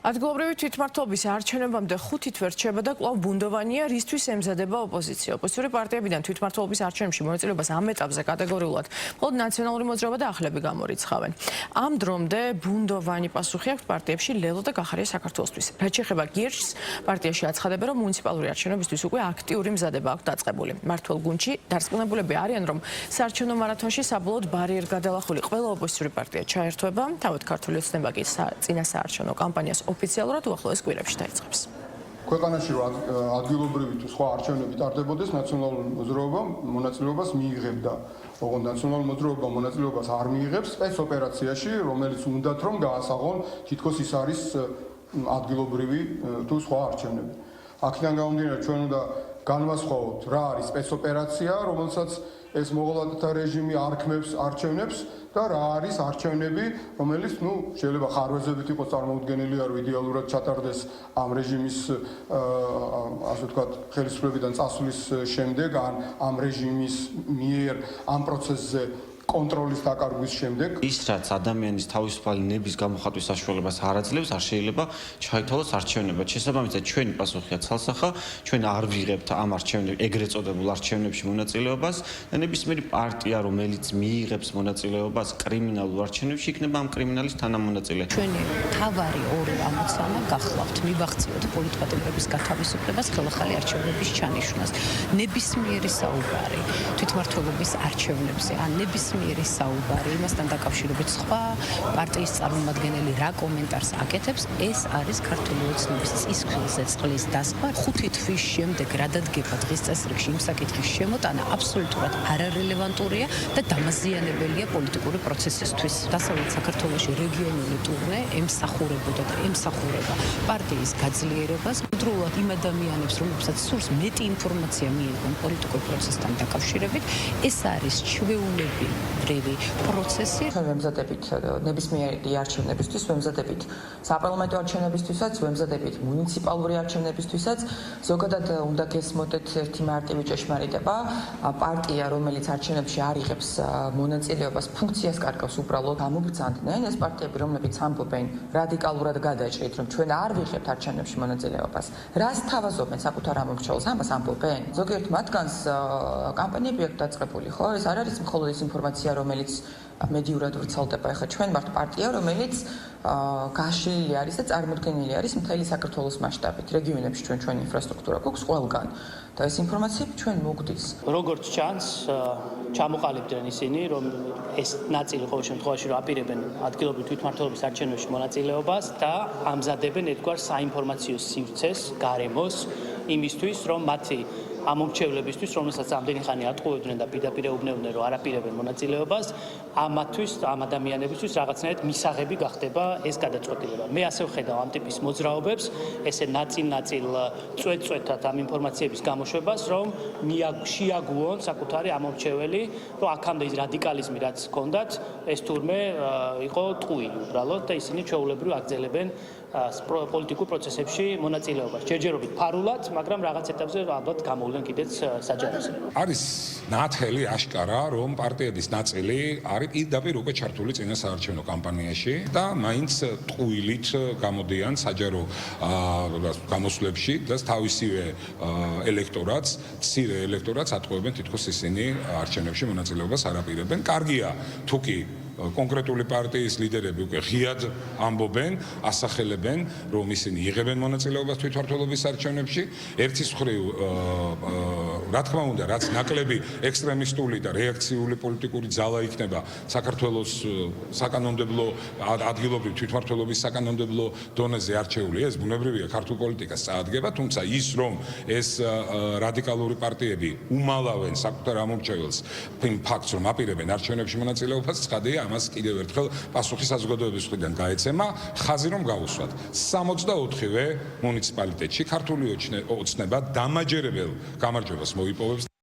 ადგილობრივი თვითმმართველობის არჩევნებამდე 5 თვე რჩება და კვლავ ბუნდოვანია, რისთვის ემზადება ოპოზიცია. ოპოზიციური პარტიებიდან თვითმმართველობის არჩევნებში მონაწილეობას ამ ეტაპზე კატეგორიულად მხოლოდ ნაციონალური მოძრაობა და ახლები გამორიცხავენ. ამ დრომდე ბუნდოვანი პასუხი აქვს პარტიებში ლელო და გახარია საქართველოსთვის. რაც შეეხება გირჩს, პარტიაში აცხადებენ, რომ მუნიციპალური არჩევნებისთვის უკვე აქტიური მზადება აქვს დაწყებული. მმართველ გუნდში დარწმუნებულები არიან, რომ საარჩევნო მარათონში საბოლოოდ ბარიერ გადალახული ყველა ოპოზიციური პარტია ჩაერთვება. თავად ქართული ოცნება კი წინა საარჩევნო კამპანიას ოფიციალურად უახლოეს კვირებში დაიწყებს. ქვეყანაში რომ ადგილობრივი თუ სხვა არჩევნები ტარდებოდეს, ნაციონალური მოძრაობა მონაწილეობას მიიღებდა. ოღონდ ნაციონალური მოძრაობა მონაწილეობას არ მიიღებს სპეცოპერაციაში, რომელიც უნდათ რომ გაასაღონ თითქოს ის არის ადგილობრივი თუ სხვა არჩევნები. აქედან გამომდინარე, ჩვენ უნდა განვასხვაოთ რა არის სპეცოპერაცია, რომელსაც ეს მოღალატეთა რეჟიმი არქმევს არჩევნებს და რა არის არჩევნები, რომელიც, შეიძლება ხარვეზებით იყოს წარმოუდგენელი, არ იდეალურად ჩატარდეს ამ რეჟიმის, ასე ვთქვათ, ხელისუფლებიდან წასვლის შემდეგ, ამ რეჟიმის მიერ ამ პროცესზე კონტროლის დაკარგვის შემდეგ. ის რაც ადამიანის თავისუფალი ნების გამოხატვის საშუალებას არ აძლევს, არ შეიძლება ჩაითვალოს არჩევნებად. შესაბამისად, ჩვენი პასუხია ცალსახა, ჩვენ არ ვიღებთ ამ ეგრეთ წოდებულ არჩევნებში მონაწილეობას და ნებისმიერი პარტია, რომელიც მიიღებს მონაწილეობას კრიმინალურ არჩევნებში, იქნება ამ კრიმინალის თანამონაწილე. ჩვენი თავარი ორი ამოცანა გახლავთ, მივახციოთ პოლიტიკატურების გათავისუფლებას, ხელახალი არჩევნების ჩანიშვნას. ნებისმიერი საუბარი თვითმმართველობის არჩევნებზე, ან ნებისმიერი საუბარი იმასთან დაკავშირებით სხვა პარტიის წარმომადგენელი რა კომენტარს აკეთებს, ეს არის ქართული ოცნების წისქვილზე წყლის დასხვა. 5 თვის შემდეგ რა დადგება დღის წესრიგში იმ საკითხის შემოტანა აბსოლუტურად არარელევანტურია და დამაზიანებელია პოლიტიკური პროცესისთვის. დასავლეთ საქართველოში რეგიონული ტურნე ემსახურებოდა და ემსახურება პარტიის გაძლიერებას, დროულად იმ ადამიანებს, რომლებსაც სურს მეტი ინფორმაცია მიიღონ პოლიტიკურ პროცესთან დაკავშირებით, ეს არის ჩვეულებრივი პროცესი. ჩვენ ვემზადებით ნებისმიერი არჩევნებისთვის, ვემზადებით საპარლამენტო არჩევნებისთვისაც, ვემზადებით მუნიციპალური არჩევნებისთვისაც. ზოგადად უნდა გესმოდეთ ერთი მარტივი ჭეშმარიტება. პარტია, რომელიც არჩევნებში არ იღებს მონაწილეობას, ფუნქციას კარგავს უბრალოდ გამოგბრძანდნენ ეს პარტიები, რომლებიც ამბობენ რადიკალურად გადაჭრით, რომ ჩვენ არ ვიღებთ არჩევნებში მონაწილეობას. რას თავაზობენ საკუთარ ამომრჩეველს, ამას ამბობენ. ზოგიერთ მათგანს კამპანიები აქვს დაწყებული, ხო? ეს არ არის მხოლოდ ის ინფორმაცია, რომელიც მედიურად ვრცელდება. ეხლა ჩვენ ვართ პარტია, რომელიც გაშლილი არის და წარმოდგენილი არის მთელი საქართველოს მასშტაბით. რეგიონებში ჩვენი ინფრასტრუქტურა გვაქვს ყველგან და ეს ინფორმაციები ჩვენ მოგდის. როგორც ჩანს, ჩამოყალიბდნენ ისინი, რომ ეს ნაწილი ყოველ შემთხვევაში რომ აპირებენ ადგილობრივი თვითმმართველობის არჩევნებში მონაწილეობას და ამზადებენ ერთგვარ საინფორმაციო სივრცეს, გარემოს იმისთვის, რომ მათი ამომრჩევლებისთვის, რომელსაც ამდენი ხანი ატყუებდნენ და პირდაპირ ეუბნებოდნენ, რომ არ აპირებენ მონაწილეობას, ამათთვის, ამ ადამიანებისთვის რაღაცნაირად მისაღები გახდება ეს გადაწყვეტილება. მე ასე ვხედავ ამ ტიპის მოძრაობებს, ესე ნაწილ-ნაწილ წვეთ-წვეთად ამ ინფორმაციების გამოშვებას, რომ შეაგუონ საკუთარი ამომრჩეველი, რომ აქამდე ის რადიკალიზმი რაც ჰქონდათ, ეს თურმე იყო ტყუილი უბრალოდ და ისინი ჩვეულებრივ აგრძელებენ პოლიტიკურ პროცესებში მონაწილეობას. ჯერჯერობით ფარულად, მაგრამ რაღაც ეტაპზე ალბათ გამოვლენ კიდეც საჯაროზე. არის ნათელი აშკარა, რომ პარტიების ნაწილი არის პირდაპირ უკვე ჩართული წინა საარჩევნო კამპანიაში და მაინც ტყუილით გამოდიან საჯარო გამოსვლებში და თავისივე ელექტორატს, მცირე ელექტორატს ატყუებენ, თითქოს ისინი არჩევნებში მონაწილეობას არ აპირებენ. კარგია, თუკი კონკრეტული პარტიის ლიდერები უკვე ღიად ამბობენ, ასახელებენ, რომ ისინი იღებენ მონაწილეობას თვითმმართველობის არჩევნებში. ერთის მხრივ, რა თქმა უნდა, რაც ნაკლები ექსტრემისტული და რეაქციული პოლიტიკური ძალა იქნება საქართველოს საკანონმდებლო ადგილობრივ თვითმმართველობის საკანონმდებლო დონეზე არჩეული, ეს ბუნებრივია ქართულ პოლიტიკას წაადგება, თუმცა ის, რომ ეს რადიკალური პარტიები უმალავენ საკუთარ ამომრჩეველს იმ ფაქტს, რომ აპირებენ არჩევნებში მონაწილეობას, ცხადია, ამას კიდევ ერთხელ პასუხი საზოგადოების მხრიდან გაეცემა, ხაზი რომ გავუსვათ. 64-ვე მუნიციპალიტეტში ქართული ოცნება დამაჯერებელ გამარჯვებას მოიპოვებს.